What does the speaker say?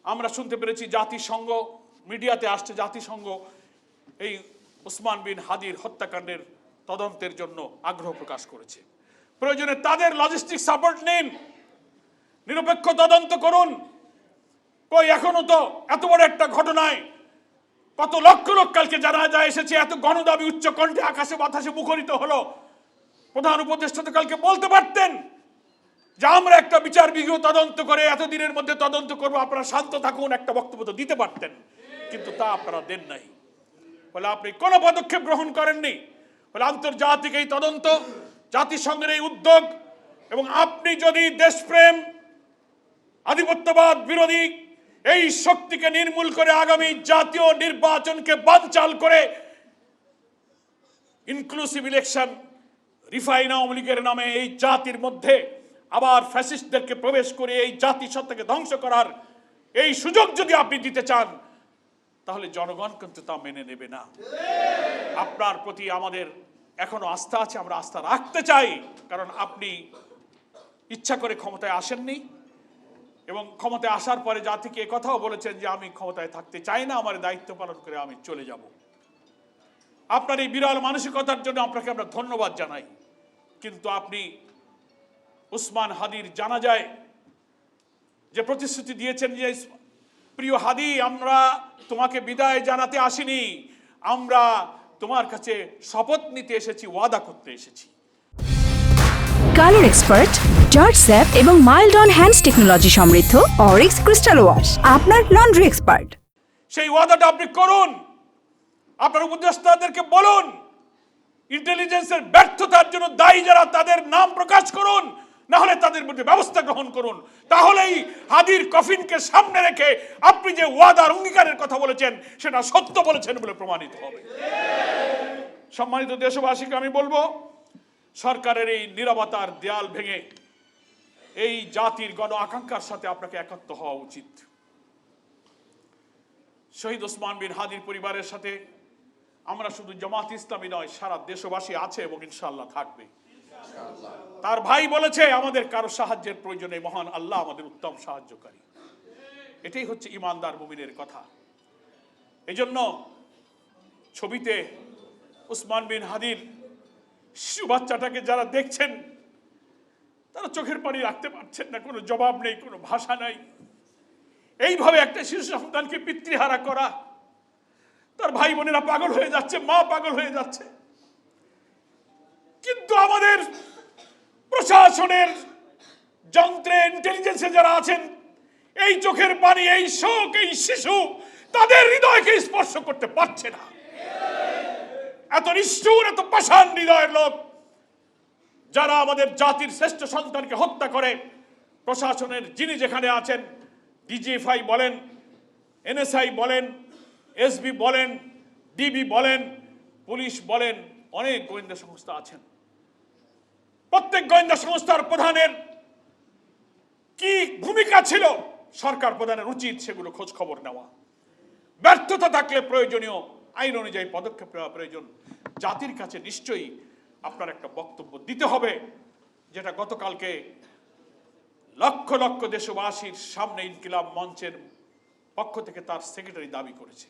আমরা শুনতে পেরেছি জাতিসংঘ, মিডিয়াতে আসছে জাতিসংঘ এই ওসমান বিন হাদির হত্যাকাণ্ডের তদন্তের জন্য আগ্রহ প্রকাশ করেছে। প্রয়োজনে তাদের লজিস্টিক সাপোর্ট নিন, নিরপেক্ষ তদন্ত করুন। কই এখনো তো এত বড় একটা ঘটনায় কত লক্ষ লোক কালকে জানাজা এসেছে, এত গণদাবি উচ্চ কণ্ঠে আকাশে বাতাসে মুখরিত হলো। প্রধান উপদেষ্টা তো কালকে বলতে পারতেন যে আমরা একটা বিচার বিভাগীয় তদন্ত করে এতদিনের মধ্যে তদন্ত করবো, আপনারা শান্ত থাকুন, একটা বক্তব্য তো দিতে পারতেন, কিন্তু তা আপনারা দেন নাই। বলে আপনি কোনো পদক্ষেপ গ্রহণ করেননি। বলে আন্তর্জাতিক এই তদন্ত, জাতিসংঘের এই উদ্যোগ, এবং আপনি যদি দেশপ্রেম, আধিপত্যবাদ বিরোধী এই শক্তিকে নির্মূল করে আগামী জাতীয় নির্বাচনকে বানচাল করে ইনক্লুসিভ ইলেকশন, রিফাইন আওয়ামী লীগের নামে এই জাতির মধ্যে আবার ফ্যাসিস্টদেরকে প্রবেশ করে এই জাতিসত্তাকে ধ্বংস করার এই সুযোগ যদি আপনি দিতে চান, তাহলে জনগণ কিন্তু তা মেনে নেবে না। আপনার প্রতি আমাদের এখনো আস্থা আছে, আমরা আস্থা রাখতে চাই, কারণ আপনি ইচ্ছা করে ক্ষমতায় আসেননি এবং ক্ষমতায় আসার পরে জাতিকে একথাও বলেছেন যে আমি ক্ষমতায় থাকতে চাই না, আমার দায়িত্ব পালন করে আমি চলে যাব। আপনার এই বিরল মানসিকতার জন্য আপনাকে আমরা ধন্যবাদ জানাই। কিন্তু আপনি ওসমান হাদির জানাজায় যে প্রতিশ্রুতি দিয়েছেন যে প্রিয় হাদি, আমরা তোমাকে বিদায় জানাতে আসিনি, আমরা তোমার কাছে শপথ নিতে এসেছি, ওয়াদা করতে এসেছি। কালার এক্সপার্ট, জর্জ স্যাপ এবং মাইল্ড অন হ্যান্ডস টেকনোলজি সমৃদ্ধ অরিক্স ক্রিস্টাল ওয়াশ আপনার লন্ড্রি এক্সপার্ট। সেই ওয়াদাটা আপনি করুন, আপনার উপদেষ্টাদেরকে বলুন, ইন্টেলিজেন্সের ব্যর্থতার জন্য দায়ী যারা তাদের নাম প্রকাশ করুন, না হলে তাদের বিরুদ্ধে ব্যবস্থা গ্রহণ করুন। তাহলেই হাদির কফিনকে সামনে রেখে আপনি যে ওয়াদার অঙ্গীকারের কথা বলেছেন সেটা সত্য বলেছেন বলে প্রমাণিত হবে। সম্মানিত দেশবাসীকে আমি বলবো, সরকারের এই নীরবতার দেয়াল ভেঙে এই জাতির গণ আকাঙ্ক্ষার সাথে আপনাকে একাত্ম হওয়া উচিত। শহীদ ওসমান বিন হাদির পরিবারের সাথে আমরা শুধু জামাত ইসলামী নয়, সারা দেশবাসী আছে এবং ইনশাআল্লাহ থাকবে। তার ভাই বলেছে আমাদের কারো সাহায্যের প্রয়োজনে মহান আল্লাহ আমাদের উত্তম সাহায্যকারী। এটাই হচ্ছে ইমানদার মুমিনের কথা। এজন্য ছবিতে ওসমান বিন হাদির শিশু বাচ্চাটাকে যারা দেখছেন তারা চোখের পানি রাখতে পারছেন না, কোনো জবাব নেই, কোনো ভাষা নাই। এইভাবে একটা শিশু সন্তানকে পিতৃহারা করা, তার ভাই বোনেরা পাগল হয়ে যাচ্ছে, মা পাগল হয়ে যাচ্ছে। কিন্তু আমাদের প্রশাসনের যন্ত্রে, ইন্টেলিজেন্সে যারা আছেন, এই চোখের পানি, এই শোক, এই শিশু তাদের হৃদয়কে স্পর্শ করতে পারছে না। এত নিষ্ঠুর, এত পাষাণ হৃদয়ের লোক যারা আমাদের জাতির শ্রেষ্ঠ সন্তানকে হত্যা করে। প্রশাসনের যিনি যেখানে আছেন, ডিজিএফআই বলেন, এনএসআই বলেন, এসবি বলেন, ডিবি বলেন, পুলিশ বলেন, অনেক গোয়েন্দা সংস্থা আছেন। প্রত্যেক গোয়েন্দা সংস্থার প্রধানের কি ভূমিকা ছিল, সরকার প্রধানের উচিত সেগুলো খোঁজ খবর নেওয়া। ব্যর্থতা থাকলে প্রয়োজনীয় আইন অনুযায়ী পদক্ষেপ নেওয়া প্রয়োজন। জাতির কাছে নিশ্চয়ই আপনার একটা বক্তব্য দিতে হবে, যেটা গতকালকে লক্ষ লক্ষ দেশবাসীর সামনে ইনকিলাব মঞ্চের পক্ষ থেকে তার সেক্রেটারি দাবি করেছে।